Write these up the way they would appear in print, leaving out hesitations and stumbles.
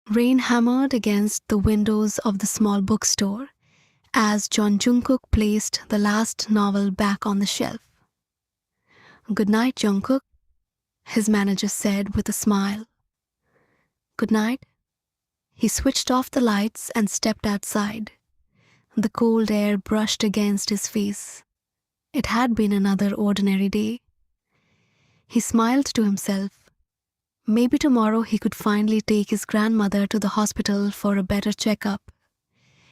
Rain hammered against the windows of the small bookstore as Jungkook placed the last novel back on the shelf. "Good night, Jungkook," his manager said with a smile. "Good night." He switched off the lights and stepped outside. The cold air brushed against his face. It had been another ordinary day. He smiled to himself. Maybe tomorrow he could finally take his grandmother to the hospital for a better checkup.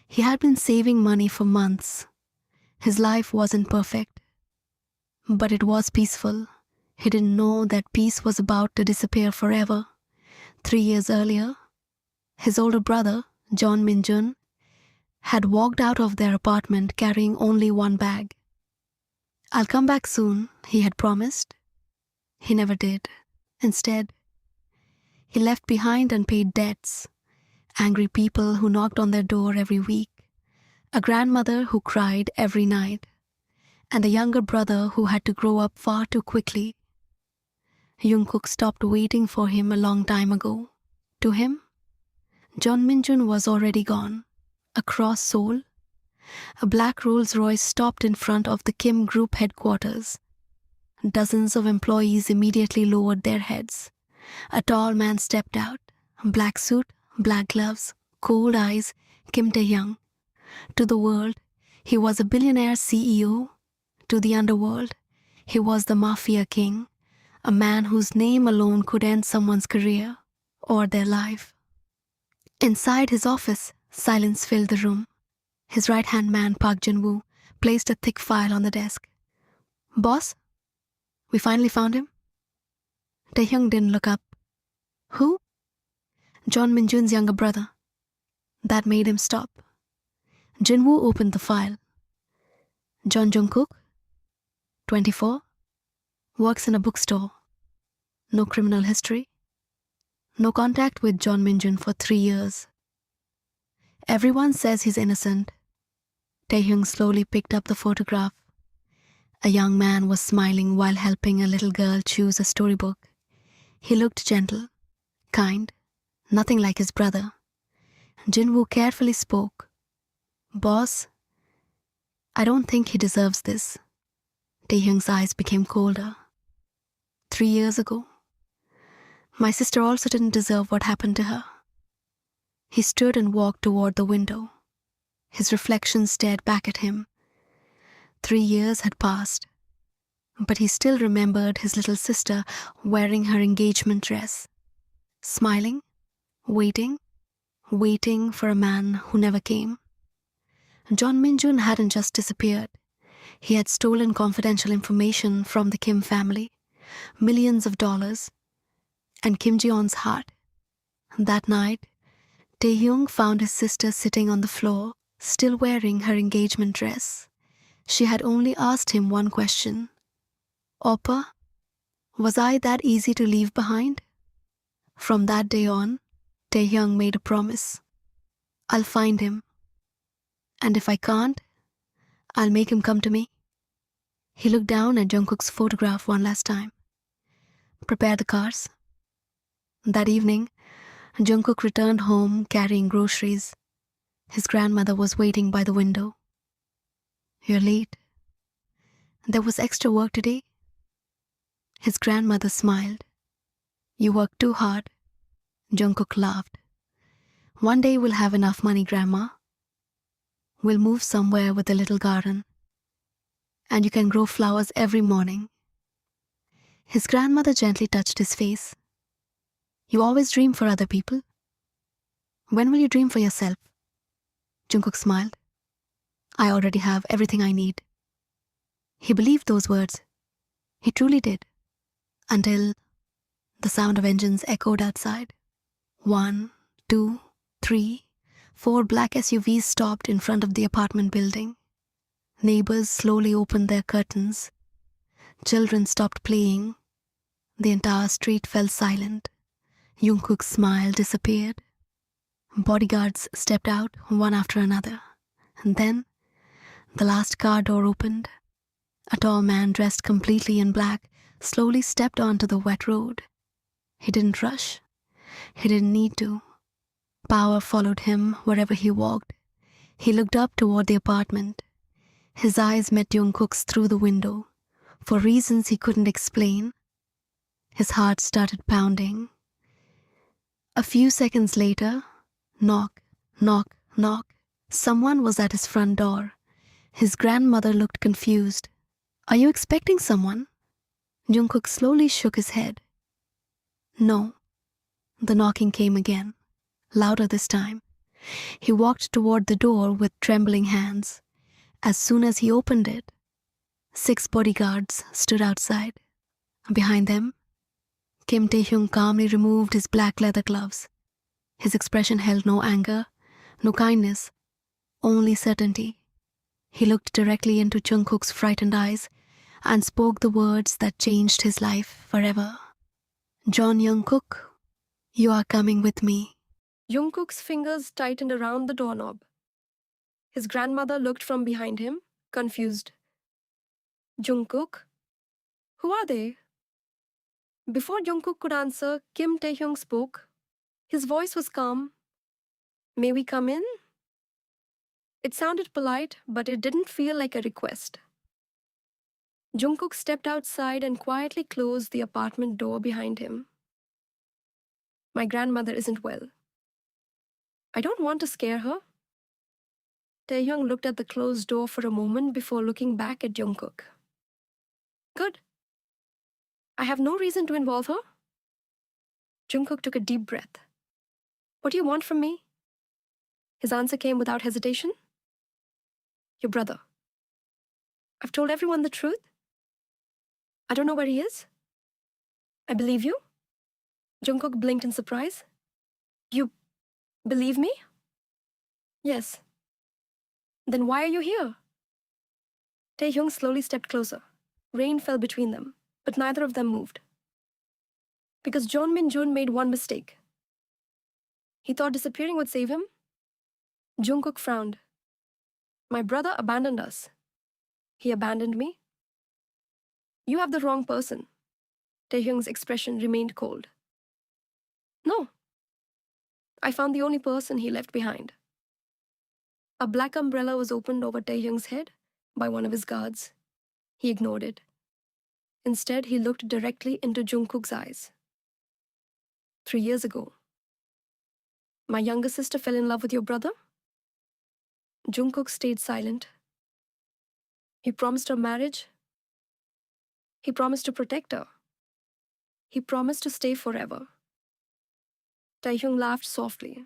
He had been saving money for months. His life wasn't perfect, but it was peaceful. He didn't know that peace was about to disappear forever. 3 years earlier, his older brother, John Minjun, had walked out of their apartment carrying only one bag. "I'll come back soon," he had promised. He never did. Instead, he left behind unpaid debts, angry people who knocked on their door every week, a grandmother who cried every night, and a younger brother who had to grow up far too quickly. Jungkook stopped waiting for him a long time ago. To him, John Minjun was already gone, across Seoul. A black Rolls-Royce stopped in front of the Kim Group headquarters. Dozens of employees immediately lowered their heads. A tall man stepped out, black suit, black gloves, cold eyes, Kim Taehyung. To the world, he was a billionaire CEO. To the underworld, he was the Mafia king, a man whose name alone could end someone's career or their life. Inside his office, silence filled the room. His right-hand man, Park Jin-woo, placed a thick file on the desk. "Boss, we finally found him." Taehyung didn't look up. "Who?" "John Minjun's younger brother." That made him stop. Jin-woo opened the file. "John Jungkook, 24, works in a bookstore. No criminal history. No contact with John Minjun for 3 years. Everyone says he's innocent." Taehyung slowly picked up the photograph. A young man was smiling while helping a little girl choose a storybook. He looked gentle, kind, nothing like his brother. Jin-woo carefully spoke. "Boss, I don't think he deserves this." Taehyung's eyes became colder. 3 years ago, my sister also didn't deserve what happened to her." He stood and walked toward the window. His reflection stared back at him. 3 years had passed, but he still remembered his little sister wearing her engagement dress, smiling, waiting for a man who never came. John Minjun hadn't just disappeared. He had stolen confidential information from the Kim family, millions of dollars, and Kim Ji-yeon's heart. That night, Taehyung found his sister sitting on the floor, still wearing her engagement dress. She had only asked him one question. "Oppa, was I that easy to leave behind?" From that day on, Taehyung made a promise. "I'll find him. And if I can't, I'll make him come to me." He looked down at Jungkook's photograph one last time. "Prepare the cars." That evening, Jungkook returned home carrying groceries. His grandmother was waiting by the window. "You're late. There was extra work today?" His grandmother smiled. "You worked too hard." Jungkook laughed. "One day we'll have enough money, Grandma. We'll move somewhere with a little garden. And you can grow flowers every morning." His grandmother gently touched his face. "You always dream for other people. When will you dream for yourself?" Jungkook smiled. "I already have everything I need." He believed those words. He truly did. Until the sound of engines echoed outside. 1, 2, 3, 4 black SUVs stopped in front of the apartment building. Neighbors slowly opened their curtains. Children stopped playing. The entire street fell silent. Jungkook's smile disappeared. Bodyguards stepped out one after another. And then the last car door opened. A tall man dressed completely in black slowly stepped onto the wet road. He didn't rush. He didn't need to. Power followed him wherever he walked. He looked up toward the apartment. His eyes met Jungkook's through the window. For reasons he couldn't explain, his heart started pounding. A few seconds later, knock, knock, knock. Someone was at his front door. His grandmother looked confused. Are you expecting someone? Jungkook slowly shook his head. No. The knocking came again, louder this time. He walked toward the door with trembling hands. As soon as he opened it, 6 bodyguards stood outside. Behind them, Kim Taehyung calmly removed his black leather gloves. His expression held no anger, no kindness, only certainty. He looked directly into Jungkook's frightened eyes and spoke the words that changed his life forever. Jungkook, you are coming with me. Jungkook's fingers tightened around the doorknob. His grandmother looked from behind him, confused. Jungkook? Who are they? Before Jungkook could answer, Kim Taehyung spoke. His voice was calm. May we come in? It sounded polite, but it didn't feel like a request. Jungkook stepped outside and quietly closed the apartment door behind him. My grandmother isn't well. I don't want to scare her. Taehyung looked at the closed door for a moment before looking back at Jungkook. Good. I have no reason to involve her. Jungkook took a deep breath. What do you want from me? His answer came without hesitation. Your brother. I've told everyone the truth. I don't know where he is. I believe you. Jungkook blinked in surprise. You believe me? Yes. Then why are you here? Taehyung slowly stepped closer. Rain fell between them, but neither of them moved. Because Jeon Min-jun made one mistake. He thought disappearing would save him. Jungkook frowned. My brother abandoned us. He abandoned me. You have the wrong person. Taehyung's expression remained cold. No. I found the only person he left behind. A black umbrella was opened over Taehyung's head by one of his guards. He ignored it. Instead, he looked directly into Jungkook's eyes. 3 years ago, my younger sister fell in love with your brother. Jungkook stayed silent. He promised her marriage. He promised to protect her. He promised to stay forever. Taehyung laughed softly.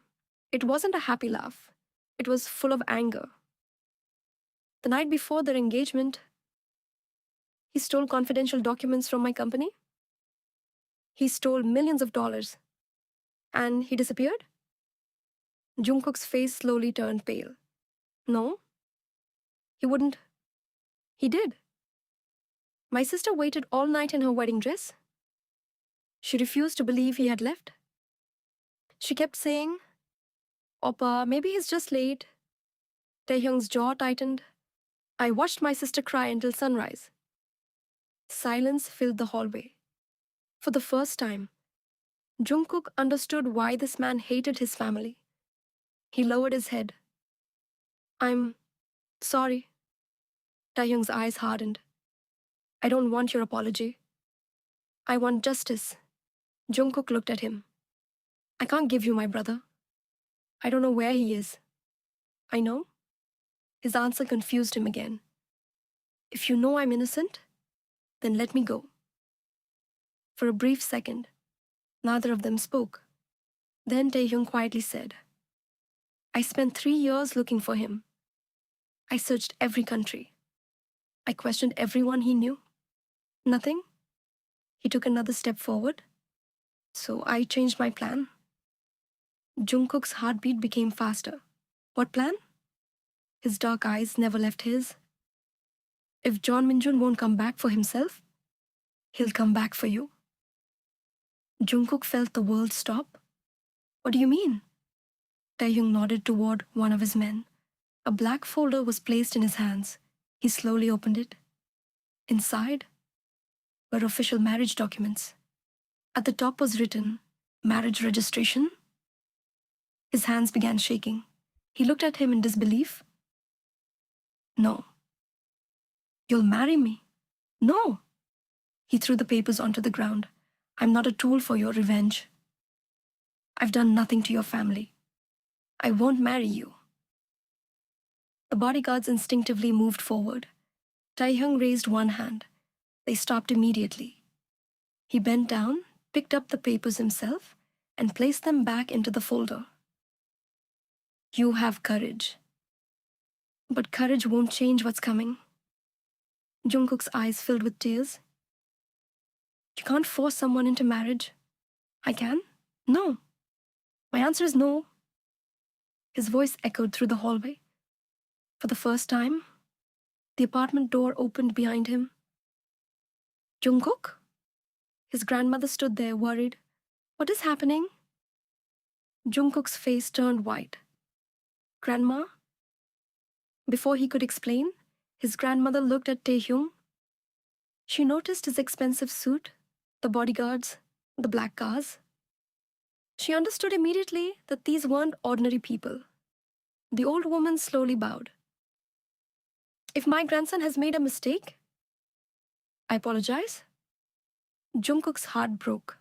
It wasn't a happy laugh. It was full of anger. The night before their engagement, he stole confidential documents from my company. He stole millions of dollars. And he disappeared? Jungkook's face slowly turned pale. No. He wouldn't. He did. My sister waited all night in her wedding dress. She refused to believe he had left. She kept saying, Oppa, maybe he's just late. Taehyung's jaw tightened. I watched my sister cry until sunrise. Silence filled the hallway. For the first time, Jungkook understood why this man hated his family. He lowered his head. I'm sorry. Taehyung's eyes hardened. I don't want your apology. I want justice. Jungkook looked at him. I can't give you my brother. I don't know where he is. I know? His answer confused him again. If you know I'm innocent, then let me go. For a brief second, neither of them spoke. Then Taehyung quietly said, I spent 3 years looking for him. I searched every country. I questioned everyone he knew. Nothing. He took another step forward. So I changed my plan. Jungkook's heartbeat became faster. What plan? His dark eyes never left his. If Jeon Min-jun won't come back for himself, he'll come back for you. Jungkook felt the world stop. What do you mean? Taehyung nodded toward one of his men. A black folder was placed in his hands. He slowly opened it. Inside were official marriage documents. At the top was written, marriage registration. His hands began shaking. He looked at him in disbelief. No. You'll marry me? No. He threw the papers onto the ground. I'm not a tool for your revenge. I've done nothing to your family. I won't marry you. The bodyguards instinctively moved forward. Taehyung raised one hand. They stopped immediately. He bent down, picked up the papers himself, and placed them back into the folder. You have courage. But courage won't change what's coming. Jungkook's eyes filled with tears. You can't force someone into marriage. I can? No. My answer is no. His voice echoed through the hallway. For the first time, the apartment door opened behind him. Jungkook? His grandmother stood there, worried. What is happening? Jungkook's face turned white. Grandma? Before he could explain, his grandmother looked at Taehyung. She noticed his expensive suit, the bodyguards, the black cars. She understood immediately that these weren't ordinary people. The old woman slowly bowed. If my grandson has made a mistake, I apologize. Jungkook's heart broke.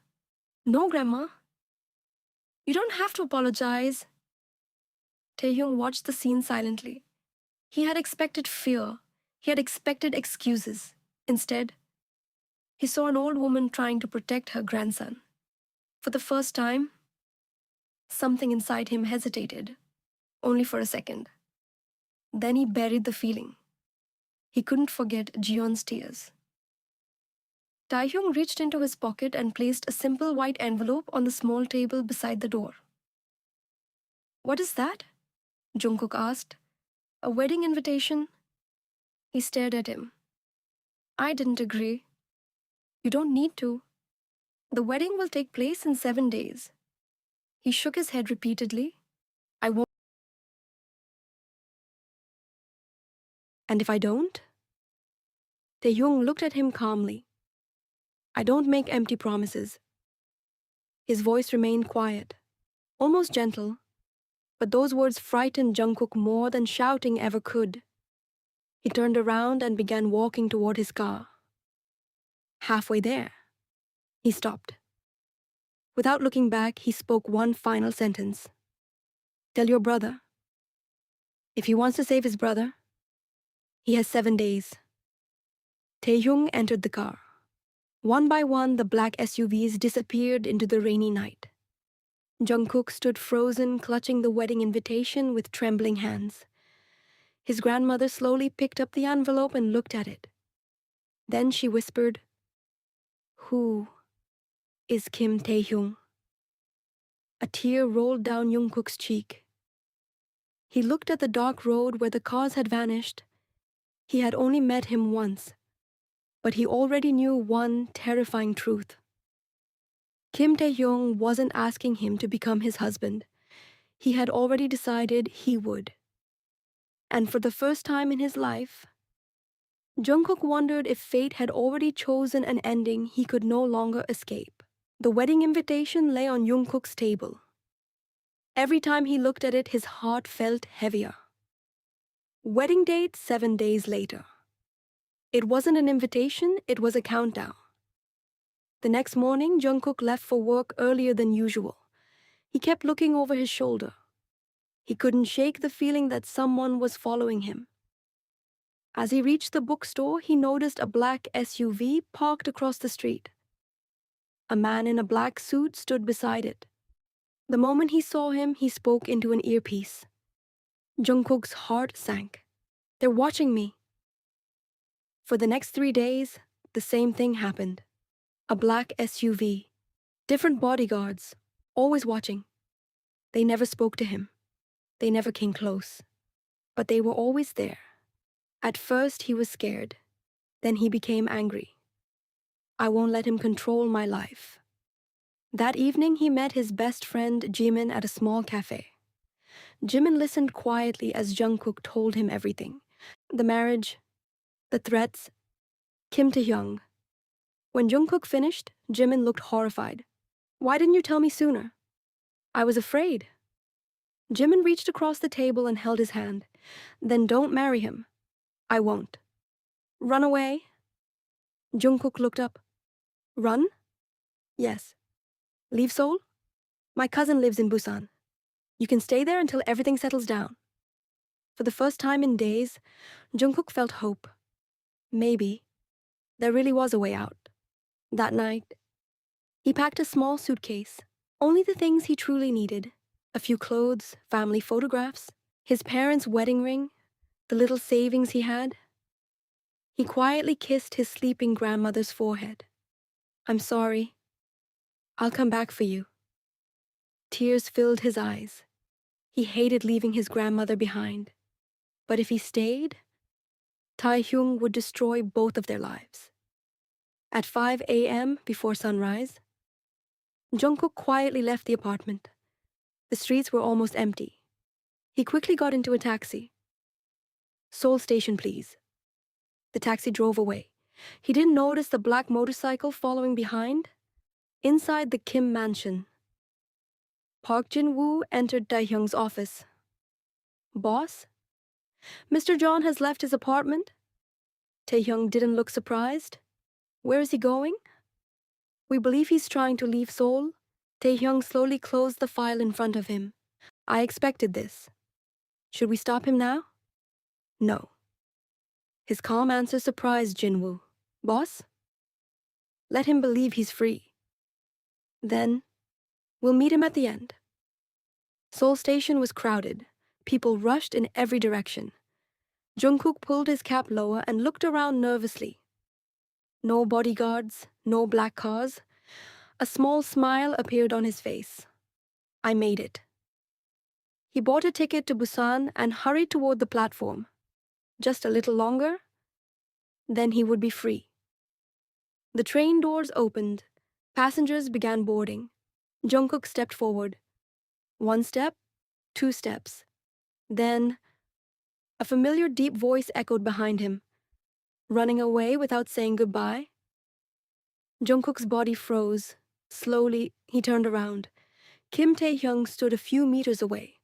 No, Grandma. You don't have to apologize. Taehyung watched the scene silently. He had expected fear. He had expected excuses. Instead, he saw an old woman trying to protect her grandson. For the first time, something inside him hesitated, only for a second. Then he buried the feeling. He couldn't forget Jeon's tears. Taehyung reached into his pocket and placed a simple white envelope on the small table beside the door. What is that? Jungkook asked. A wedding invitation? He stared at him. I didn't agree. You don't need to. The wedding will take place in 7 days. He shook his head repeatedly. I won't. And if I don't? Taehyung looked at him calmly. I don't make empty promises. His voice remained quiet, almost gentle, but those words frightened Jungkook more than shouting ever could. He turned around and began walking toward his car. Halfway there, he stopped. Without looking back, he spoke one final sentence. Tell your brother. If he wants to save his brother, he has 7 days. Taehyung entered the car. One by one, the black SUVs disappeared into the rainy night. Jungkook stood frozen, clutching the wedding invitation with trembling hands. His grandmother slowly picked up the envelope and looked at it. Then she whispered, Who is Kim Taehyung? A tear rolled down Jungkook's cheek. He looked at the dark road where the cars had vanished. He had only met him once, but he already knew one terrifying truth. Kim Taehyung wasn't asking him to become his husband. He had already decided he would. And for the first time in his life, Jungkook wondered if fate had already chosen an ending he could no longer escape. The wedding invitation lay on Jungkook's table. Every time he looked at it, his heart felt heavier. Wedding date 7 days later. It wasn't an invitation, it was a countdown. The next morning, Jungkook left for work earlier than usual. He kept looking over his shoulder. He couldn't shake the feeling that someone was following him. As he reached the bookstore, he noticed a black SUV parked across the street. A man in a black suit stood beside it. The moment he saw him, he spoke into an earpiece. Jungkook's heart sank. They're watching me. For the next 3 days, the same thing happened. A black SUV. Different bodyguards, always watching. They never spoke to him. They never came close. But they were always there. At first, he was scared. Then he became angry. I won't let him control my life. That evening, he met his best friend Jimin at a small cafe. Jimin listened quietly as Jungkook told him everything. The marriage, the threats, Kim Taehyung. When Jungkook finished, Jimin looked horrified. Why didn't you tell me sooner? I was afraid. Jimin reached across the table and held his hand. Then don't marry him. I won't. Run away? Jungkook looked up. Run? Yes. Leave Seoul? My cousin lives in Busan. You can stay there until everything settles down. For the first time in days, Jungkook felt hope. Maybe there really was a way out. That night, he packed a small suitcase, only the things he truly needed. A few clothes, family photographs, his parents' wedding ring, the little savings he had. He quietly kissed his sleeping grandmother's forehead. I'm sorry. I'll come back for you. Tears filled his eyes. He hated leaving his grandmother behind. But if he stayed, Taehyung would destroy both of their lives. At 5 a.m. before sunrise, Jungkook quietly left the apartment. The streets were almost empty. He quickly got into a taxi. Seoul Station, please. The taxi drove away. He didn't notice the black motorcycle following behind. Inside the Kim mansion, Park Jin-woo entered Taehyung's office. Boss? Mr. John has left his apartment? Taehyung didn't look surprised. Where is he going? We believe he's trying to leave Seoul. Taehyung slowly closed the file in front of him. I expected this. Should we stop him now? No. His calm answer surprised Jin-woo. Boss? Let him believe he's free. Then, we'll meet him at the end. Seoul Station was crowded. People rushed in every direction. Jungkook pulled his cap lower and looked around nervously. No bodyguards, no black cars. A small smile appeared on his face. I made it. He bought a ticket to Busan and hurried toward the platform. Just a little longer, then he would be free. The train doors opened. Passengers began boarding. Jungkook stepped forward. 1 step, 2 steps. Then, a familiar deep voice echoed behind him. Running away without saying goodbye? Jungkook's body froze. Slowly, he turned around. Kim Taehyung stood a few meters away,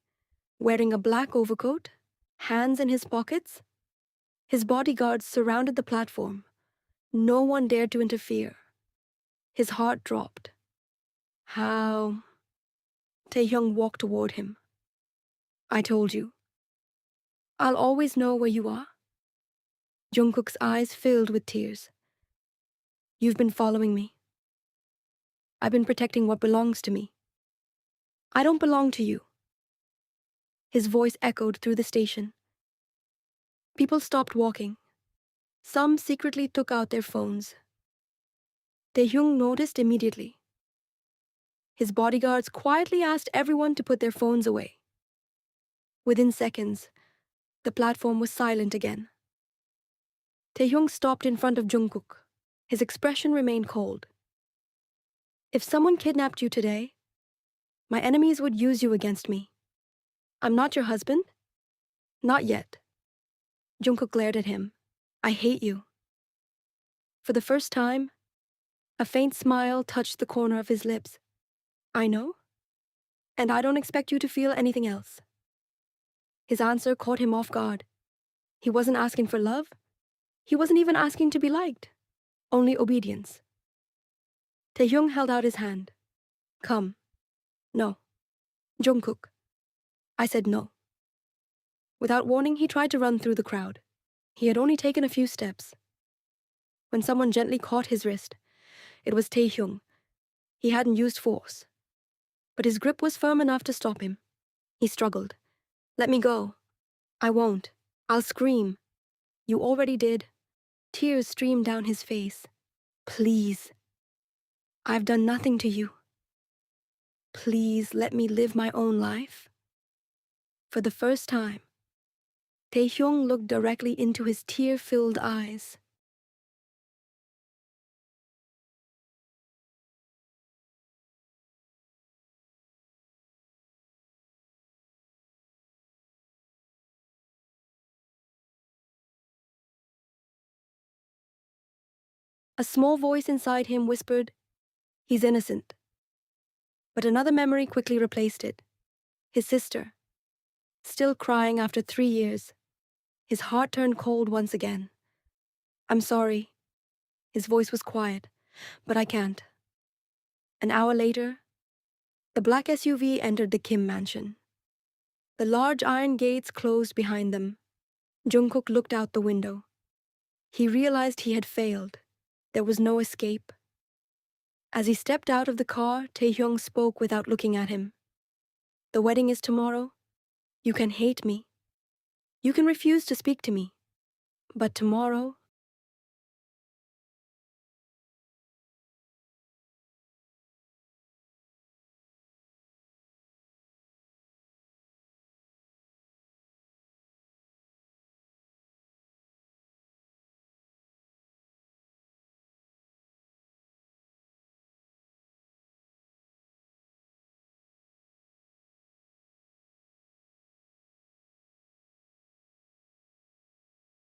wearing a black overcoat, hands in his pockets. His bodyguards surrounded the platform. No one dared to interfere. His heart dropped. How? Taehyung walked toward him. I told you. I'll always know where you are. Jungkook's eyes filled with tears. You've been following me. I've been protecting what belongs to me. I don't belong to you. His voice echoed through the station. People stopped walking. Some secretly took out their phones. Taehyung noticed immediately. His bodyguards quietly asked everyone to put their phones away. Within seconds, the platform was silent again. Taehyung stopped in front of Jungkook. His expression remained cold. If someone kidnapped you today, my enemies would use you against me. I'm not your husband? Not yet. Jungkook glared at him. I hate you. For the first time, a faint smile touched the corner of his lips. I know, and I don't expect you to feel anything else. His answer caught him off guard. He wasn't asking for love. He wasn't even asking to be liked. Only obedience. Taehyung held out his hand. Come. No. Jungkook. I said no. Without warning, he tried to run through the crowd. He had only taken a few steps when someone gently caught his wrist. It was Taehyung. He hadn't used force, but his grip was firm enough to stop him. He struggled. Let me go. I won't. I'll scream. You already did. Tears streamed down his face. Please. I've done nothing to you. Please let me live my own life. For the first time, Taehyung looked directly into his tear-filled eyes. A small voice inside him whispered, he's innocent. But another memory quickly replaced it. His sister. still crying after 3 years. His heart turned cold once again. I'm sorry. His voice was quiet, but I can't. An hour later, the black SUV entered the Kim mansion. The large iron gates closed behind them. Jungkook looked out the window. He realized he had failed. There was no escape. As he stepped out of the car, Taehyung spoke without looking at him. The wedding is tomorrow. You can hate me. You can refuse to speak to me. But tomorrow,